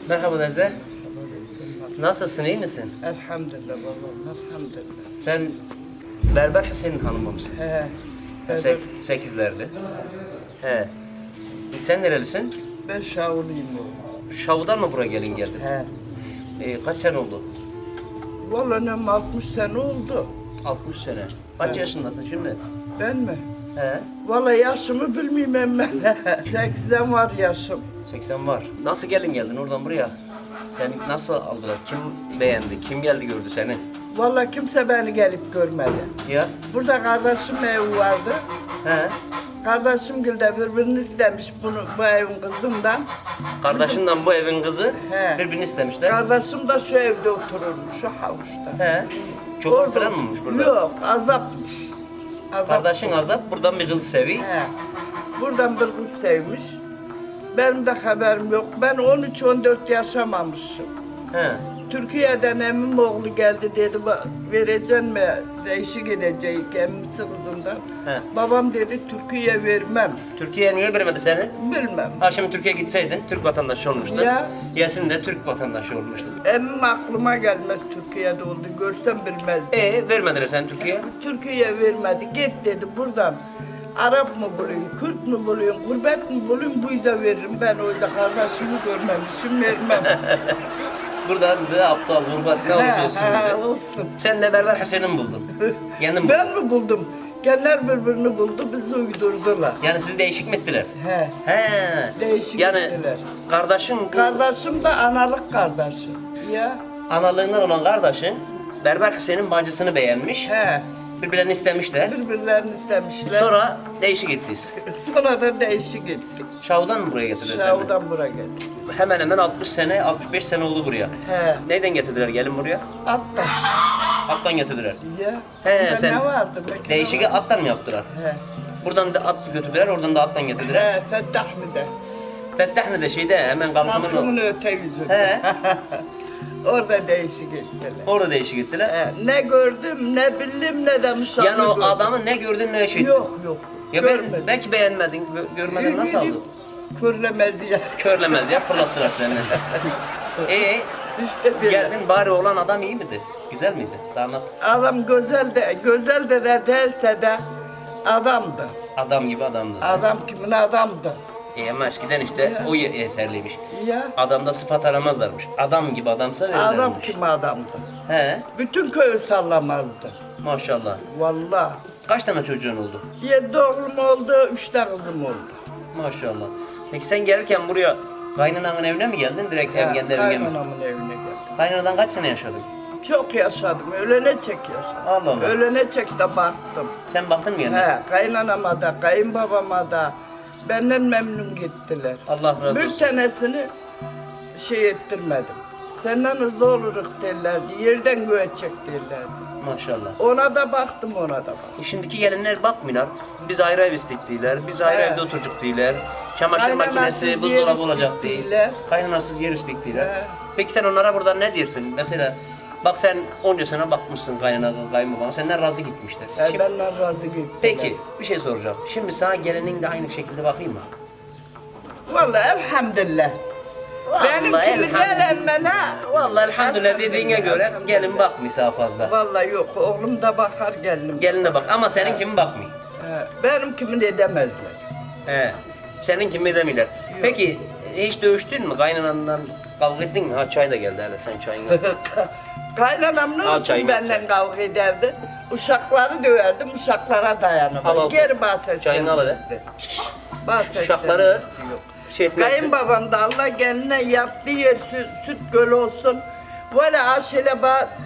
Merhaba Deze. Nasılsın, iyi misin? Elhamdülillah babam, elhamdülillah. Sen Berber Hüseyin hanımı mısın? He. Sekizlerli. He. Sen nerelisin? Ben Şavlıyım. Şav'dan mı buraya gelin geldin? He. Kaç sene oldu? Vallahi nem 60 sene oldu. 60 sene. Kaç yaşındasın şimdi? Ben mi? He. Vallahi yaşımı bilmiyorum ben. 80 var yaşım. 80 var. Nasıl gelin geldin oradan buraya? Seni nasıl aldılar? Kim beğendi? Kim geldi gördü seni? Vallahi kimse beni gelip görmedi. Ya? Burada kardeşim evi vardı. He. Kardeşim gül de birbirini istemiş bu evin kızından. Kardeşinden bu evin kızı He. birbirini istemişler. Kardeşim de şu evde otururmuş, şu havuçta. He. Çok falan mıymış burada? Yok, azapmış. Kardeşin Azap buradan bir kızı seviyor. He. Buradan bir kız sevmiş. Benim de haberim yok. Ben 13-14 yaşamamışım. He. Türkiye'den emmim oğlu geldi dedi, vereceksin mi? Reişi gidecek emmisi kızından. He. Babam dedi, Türkiye'ye vermem. Türkiye'ye niye vermedi seni? Bilmem. Ha şimdi Türkiye'ye gitseydin Türk vatandaşı olmuştun. Ya. Yasin de Türk vatandaşı olmuştun. Emmim aklıma gelmez Türkiye'de oldu. Görsem bilmezdim. Vermediler sen Türkiye'ye. Türkiye'ye vermedi. Git dedi buradan. Arap mı bulayım, Kürt mü bulayım, gurbet mi bulayım, bu yüzden veririm. Ben o yüzden kardeşimi görmemişim, vermem. Buradan da aptal, gurbat ne olursa olsun. He, dedi. olsun. Sen de Berber Hüseyin'i mi buldun? Kendin buldun. Ben mi buldum? Genler birbirini buldu, bizi uydurdular. Yani sizi değişik mi ettiler? He. He. Değişik yani ettiler. kardeşin, bu Kardeşim de analık kardeşi. Ya. analığından olan kardeşin Berber Hüseyin'in bacısını beğenmiş. He. Birbirlerini istemişler. Birbirlerini istemişler. Sonra değişik ettiniz. Sonra da değişik ettik. Şav'dan mı buraya getirdiler seni? Şavdan buraya geldik. Hemen hemen 60 sene, 65 sene oldu buraya. He. Neyden getirdiler gelin buraya? Atla. Attan getirdiler. Ya. He, Bunda sen ne vardı? Belki değişik ne vardı? attan mı yaptılar? He. Buradan da at götürdüler, oradan da attan getirdiler. He, Fettahlı'da. Fettah de şeyde hemen kalkımın Kalkımın o. öte yüzünde. He. Orada değişik ettiler. Orada değişik gittiler. He, ne gördüm, ne bildim, ne de müşahede Yani o gördüm. adamı ne gördün ne şey. Yok, yok. Ya belki beğenmedin, görmeden nasıl aldın? Körlemez ya. Körlemez ya, fırlattılar seni. İşte böyle. Geldin bari olan adam iyi miydi? Güzel miydi? Damat Adam güzel de derse de adamdı. adam gibi adamdı. Adam kimin adamdı. Ama eskiden işte o yeterliymiş. Ya. Adamda sıfat aramazlarmış. Adam gibi adamsa verirlermiş. Adam kim adamdı. He, Bütün köyü sallamazdı. maşallah. Vallahi. Kaç tane çocuğun oldu? 7 oğlum oldu, 3 de kızım oldu. Maşallah. Peki sen gelirken buraya kaynananın evine mi geldin? Direkt ev kendi evine mi? Kaynanamın evine geldim. Kaynanadan kaç sene yaşadın? Çok yaşadım, ölene çek yaşadım. Allah Allah. Ölene çek de baktım. Sen baktın mı yerine? He, kaynanama da, kayınbabama da benden memnun gittiler. Allah razı Bir olsun. tanesini şey ettirmedim. Senden hızlı oluruz derlerdi, yerden göğe çek derlerdi. Maşallah. Ona da baktım, ona da baktım. Şimdiki gelinler bakmıyorlar. Biz ayrı ev istek değiller. Biz ayrı He. evde oturacak değiller. Çamaşır Kaynanasız makinesi, yer buzdolabı olacak istek değil. değiller. Kaynanasız yer istek değiller. He. Peki sen onlara buradan ne diyorsun? Mesela bak sen onca sene bakmışsın kaynanana, kayınbabana. Senden razı gitmişler. Şimdi- Benden razı gittiler. Peki bir şey soracağım. Şimdi sana gelinin de aynı şekilde bakayım mı? Vallahi elhamdülillah. Benimkini gelen bana. Vallahi elhamdülillah dediğine göre gelin bakmıyor daha fazla. Vallahi yok, oğlum da bakar gelinim. Geline bak ama senin kimi bakmıyor. Benim kimin edemezler. He. Senin kimi edemiyorlar. Peki hiç dövüştün mü? Kaynanandan kavga ettin mi? Ha çay da geldi hele sen çayını al. Kaynanam ne Al için çayını, benden kavga ederdi? Uşakları döverdim, uşaklara Al, al. dayanamam. Geri bahseslendim. Çayını al hele. Bahseslendim. Uşakları şey etmez. Kayınbabam da Allah geline yattığı yer süt gölü olsun. Böyle aşile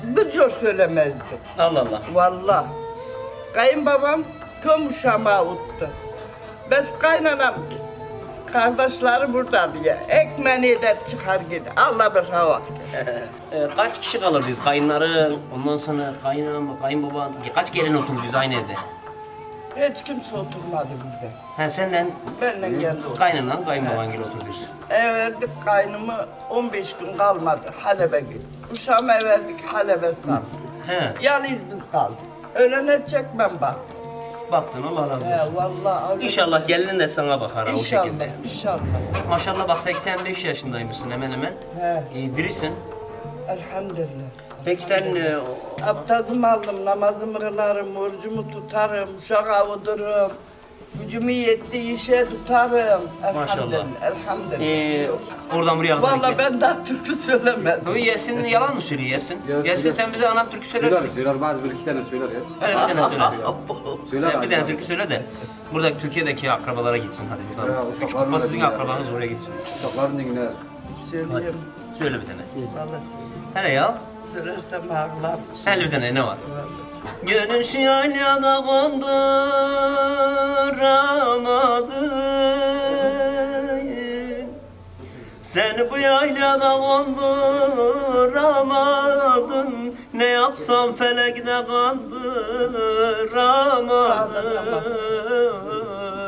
bir cor söylemezdi. Allah Allah. Vallahi. Kayınbabam tüm uşağıma uttu. Biz kaynanam kardeşleri burada diye ekmeğini de çıkar gider. Allah bir hava. Kaç kişi kalırdınız? Kayınların, ondan sonra kayınbaban, kaç gelin oturdunuz aynı evde? Hiç kimse oturmadı bizde. Ha senden Benden geldi o. kaynanan, kayınbaban gibi oturdunuz. Verdik kaynımı 15 gün kalmadı Halep'e gittik. Uşağıma verdik Halep'e saldık. He. Yalnız biz kaldık. Ölene çekmem bak. Baktın Allah razı olsun. Vallahi. İnşallah gelinin de sana bakar ha o İnşallah, şekilde. inşallah. Maşallah bak 85 yaşındaymışsın hemen hemen. He, Dirisin. elhamdülillah. Peki sen Abdazımı aldım, namazımı kılarım, orucumu tutarım, uşak avudurum. Gücümü yetti işe tutarım. Elhamdülillah, elhamdülillah. oradan buraya kadar Vallahi gel. ben daha türkü söylemedim. Bu Yasin yalan mı söylüyor Yasin? Ya, Yasin söyler. sen bize anlat türkü söyler misin? Söyler bazı bir iki tane söyler ya. Hele bir tane söyle. Söyler Bir tane abi. türkü söyle de burada Türkiye'deki akrabalara gitsin hadi Ya, buradan. Üç uşakların kupa da sizin dinler. akrabanız oraya gitsin. Uşakların dinle. Söyleyeyim. Söyle bir tane. Vallahi söyleyeyim. Hele ya. Söylersem ağlar. Hele bir tane ne var? Vallahi. Gönül yaylada konduramadım. Seni bu yaylada konduramadım. Ne yapsam felekte kandıramadım.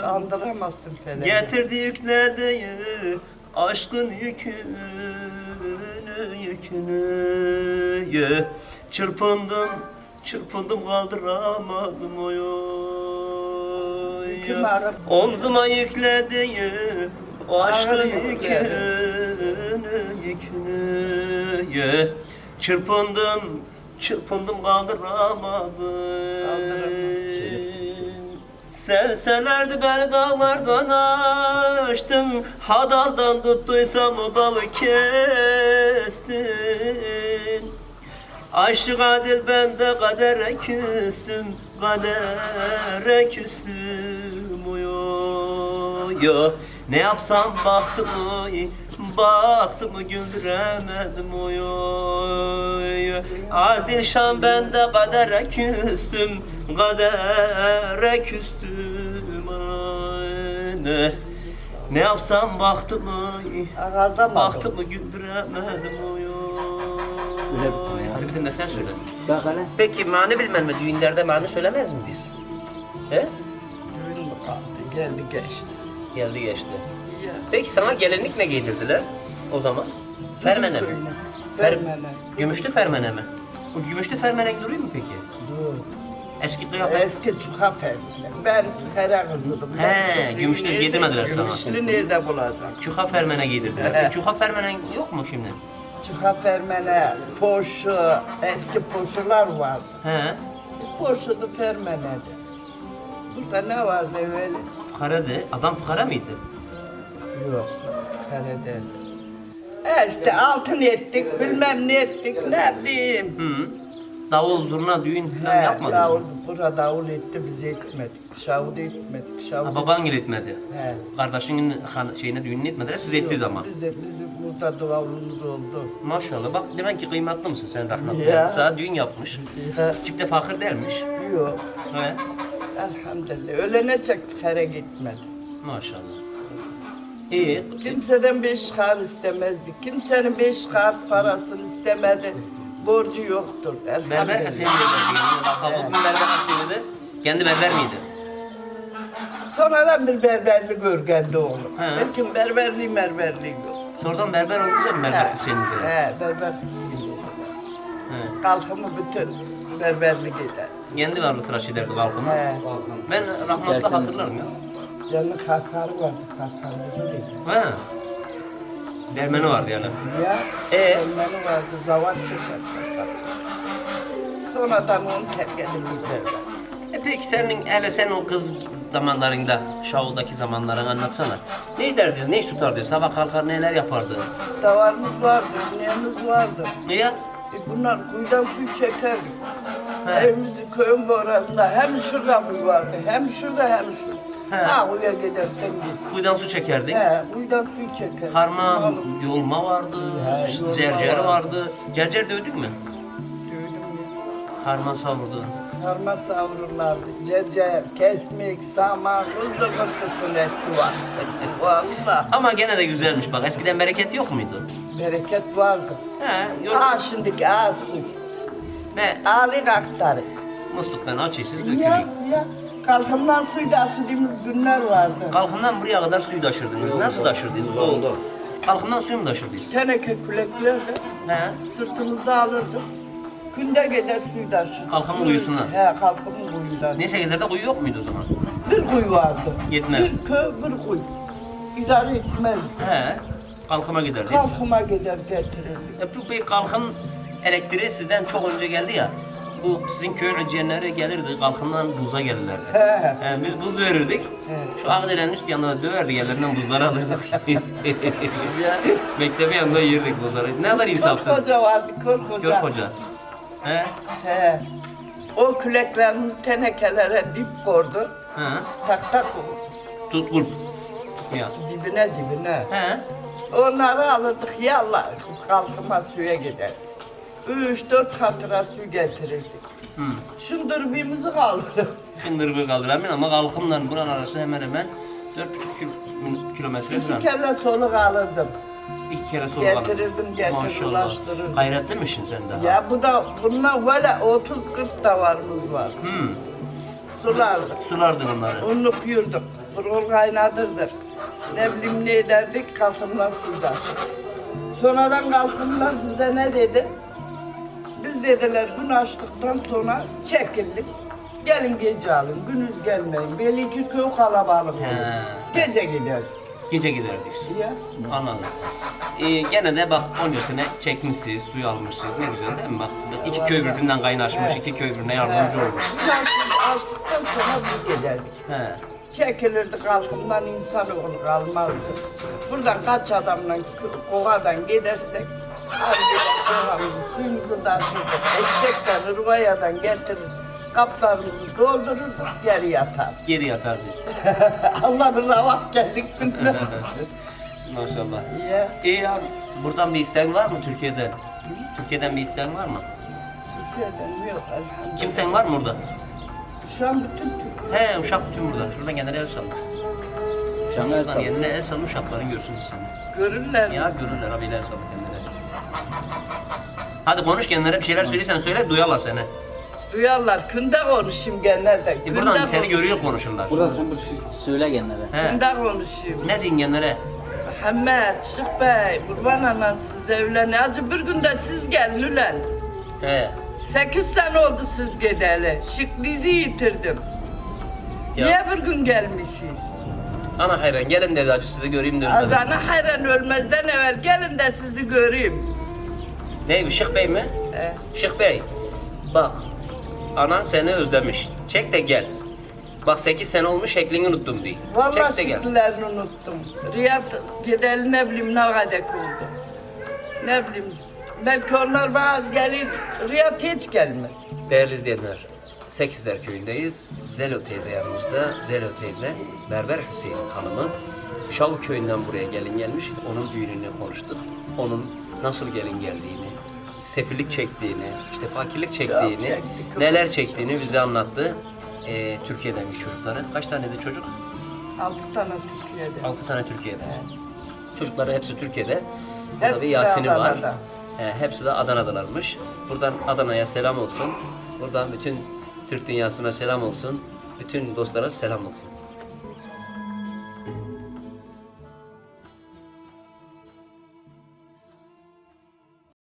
Kandıramazsın feleği. Getirdi yüklediği aşkın yükünü çırpındım kaldıramadım oy oy. Kim ara- Omzuma yüklediği o aşkın Ara- yükünü çırpındım kaldıramadım. Sevselerdi beni dağlardan açtım, ha daldan tuttuysam o dalı kestin. Aşık adil ben de kadere küstüm, kadere küstüm oy oy oy. Ne yapsam baktımı güldüremedim oy oy oy. Adil şan ben de kadere küstüm, kadere küstüm ay. Ne yapsam baktımı güldüremedim oy oy. Söyle bir tane ya. Hadi bir tane de sen söyle. Bak hele. Peki mani bilmem mi? Düğünlerde mani söylemez mi biz? He? Düğün mü kaldı? Geldi geçti. Geldi geçti. Ya. Peki sana gelinlik ne giydirdiler o zaman? Fermene mi? Fermene. Gümüşlü fermene mi? O gümüşlü fermene duruyor mu peki? Dur. Eski kıyafet. Eski çuha fermişler. Ben kere kızıyordum. He, gümüşlü yedirmediler sana. Gümüşlü nerede bulacağım? Çuha fermene giydirdiler. He. Çuha fermenen yok mu şimdi? Çuha fermene, poşu, eski poşular vardı. He. Poşudu fermenedi. Burada ne vardı öyle? Fukaradı. Adam fukara mıydı? Yok, fukarede. İşte altın ettik, bilmem ne ettik, ne bileyim. Hı. Davul, zurna, düğün falan yapmadınız davul, mı? burada davul etti, biz etmedik. Şavul etmedik, şavul. Ha, baban gitmedi. He. Kardeşinin şeyine düğününü etmediler, siz ettiği zaman. Bizim burada davulumuz oldu. Maşallah bak demek ki kıymetli misin sen rahmetli. Ya. Sana düğün yapmış. Ya, Çifte fakir dermiş. yok, He. elhamdülillah. Ölene çek fukara gitmedi. Maşallah. İyi. Kimseden 5 kağıt istemezdi. Kimsenin 5 kağıt parasını istemedi. Borcu yoktur. Berber Elhamdülillah. Hüseyin derlerdi. Lakabı Berber Hüseyin'di. Kendi berber miydi? Sonradan bir berberlik örgendi oğlum. He. Lakin berberliği yok. Sonradan berber olduysa mı Berber Hüseyin dedi? He, berber. He. Kalkımı bütün berberlik eder. Kendi varlı tıraş ederdi balkonu. He. Ben rahmetli hatırlarım ya. Yanında kalkarı vardı, kalkarı değil. He. Dermeni vardı yani. Ya, elmanı vardı, zavar çeker. Sonradan onu terk edip giderler. Peki sen o kız zamanlarında, şavuldaki zamanlarını anlatsana. Ne derdiniz, ne iş tutardınız? Sabah kalkar neler yapardı? Davarımız vardı, neyimiz vardı. Niye? Bunlar kuyudan suyu çekerdik. He. Evimizin köyün orasında hem şurada kuyu vardı, hem şurada hem şurada. He. Ha kuyuya gidersen git. Kuyudan su çekerdik. He, kuyudan suyu çekerdik. Harman, Oğlum, yolma vardı, He, yolma cercer vardı. vardı. Cercer dövdük mü? düğünüm ya. Harman savurdu. Harman savrurlardı. Cercer, kesmik, saman, hızlı kırtıksın eski var. Vallahi Ama gene de güzelmiş bak. Eskiden bereket yok muydu? bereket vardı. He, yok. Şimdiki su. Ve Ali aktarı. musluktan açıyorsunuz, Ya, dökülüyor. ya. Kalkımdan suyu taşıdığımız günler vardı. Kalkından buraya kadar suyu taşırdınız. Nasıl taşırdınız? Günde gider suyu taşır. Kalkımın kuyusundan. He, kalkımın kuyundan. Ne 8'lerde kuyu yok muydu o zaman? Bir kuyu vardı. Yetmez. Bir köy, bir kuyu. İdare etmez. He. Kalkıma giderdiniz. Kalkıma gider getirirdik. Bu kalkım elektriği sizden çok önce geldi ya. Bu sizin köyün öceyenleri gelirdi, kalkımdan buza gelirlerdi. He. Biz buz verirdik. Şu Ağdere'nin üst yanında da döverdik, yerlerinden buzları alırdık. Mektebe yanında yerdik buzları. Ne kadar Kör insafsız. koca vardı, kör koca. Gör hoca. He? He. O küleklerimizi tenekelere dip koydu. He? Tak tak Tut kulp. Ya. dibine dibine. He? Onları alırdık yallah kalkıma suya gider. 3-4 hatıra su getirirdik. Hı. Şundur birimizi kaldırır. Şimdi bir kaldıramıyorum ama kalkımla buranın arası hemen hemen 4,5 kilometre 2 falan. kere soluk alırdım. 2 kere soru kaldı. Getirirdim, Maşallah. ulaştırırdım. Gayretli misin sen daha? Ya bu da bunlar böyle 30-40 davarımız var. Hı. Sulardık. Sulardın onları. Unluk yurduk. Burgul kaynatırdık. Ne bileyim ne ederdik kalkımlar su taşırdık. Sonradan kalkımlar bize ne dedi? Biz dediler gün açtıktan sonra çekildik. Gelin gece alın, gündüz gelmeyin. Belli ki köy kalabalık olur. He. Gece gider. Gece giderdik. Ya. Anladım. Gene de bak onca sene çekmişsiniz, suyu almışsınız. Ne güzel değil mi? Bak iki köy birbirinden kaynaşmış, Evet. iki köy birbirine yardımcı olmuş. Biz açtıktan sonra biz giderdik. He. Çekilirdi kalkımdan insanoğlu kalmazdı. Buradan kaç adamla kovadan gidersek harbiden kovamızı suyumuzu taşırdık. Eşekten Ruvaya'dan getirir kaplarımızı doldururduk geri yatar. Geri yatardınız. Allah bir ravat geldik günde. Maşallah. Ya. İyi abi. Buradan bir isteğin var mı Türkiye'den? Türkiye'den bir isteğin var mı? Türkiye'den yok elhamdülillah. Kimsen var mı burada? Şu an bütün Türkiye. He uşak bütün burada. Şuradan kendine el salla. Şuna el Şuradan salla. yerine el salla uşakların görsünler seni. Görürler. Ya görürler abi el salla kendine. Hadi konuş kendine bir şeyler söylesen söyle duyarlar seni. Duyarlar. Künde konuşayım genelde. Buradan seni görüyor konuşurlar. Burada sen bir şey söyle genlere. He. Künde konuşayım. Ne din genlere? Muhammed, Şık Bey, kurban anan siz evlenin. Acı bir günde siz gelin ulan. He. 8 sene oldu siz gideli. Şıklıyızı yitirdim. Ya. Niye bir gün gelmişsiniz? Ana hayran gelin dedi acı sizi göreyim dedi. Azana hayran ölmezden evvel gelin de sizi göreyim. Neymiş Şık Bey mi? He. Şık Bey. Bak. Anan seni özlemiş. Çek de gel. Bak 8 sene olmuş şeklini unuttum diye. Vallahi Çek de gel. şıklılarını unuttum. Riyad gideli ne bileyim ne kadar oldu. Ne bileyim. Belki onlar bazı gelir. Riyad hiç gelmez. Değerli izleyenler, Sekizler köyündeyiz. Zelo teyze yanımızda. Zelo teyze, Berber Hüseyin hanımı. Şav köyünden buraya gelin gelmiş. Onun düğününü konuştuk. Onun nasıl gelin geldiğini, sefillik çektiğini, işte fakirlik çektiğini, çektik. neler çektiğini bize anlattı. Türkiye'den bir çocukları. Kaç tane de çocuk? 6 tane Türkiye'de. 6 tane Türkiye'de. Çocukları hepsi Türkiye'de. Burada Hepsi bir de Yasin'i var. Adana'da. Hepsi de Adana'dalarmış. Buradan Adana'ya selam olsun. Buradan bütün Türk dünyasına selam olsun. Bütün dostlara selam olsun.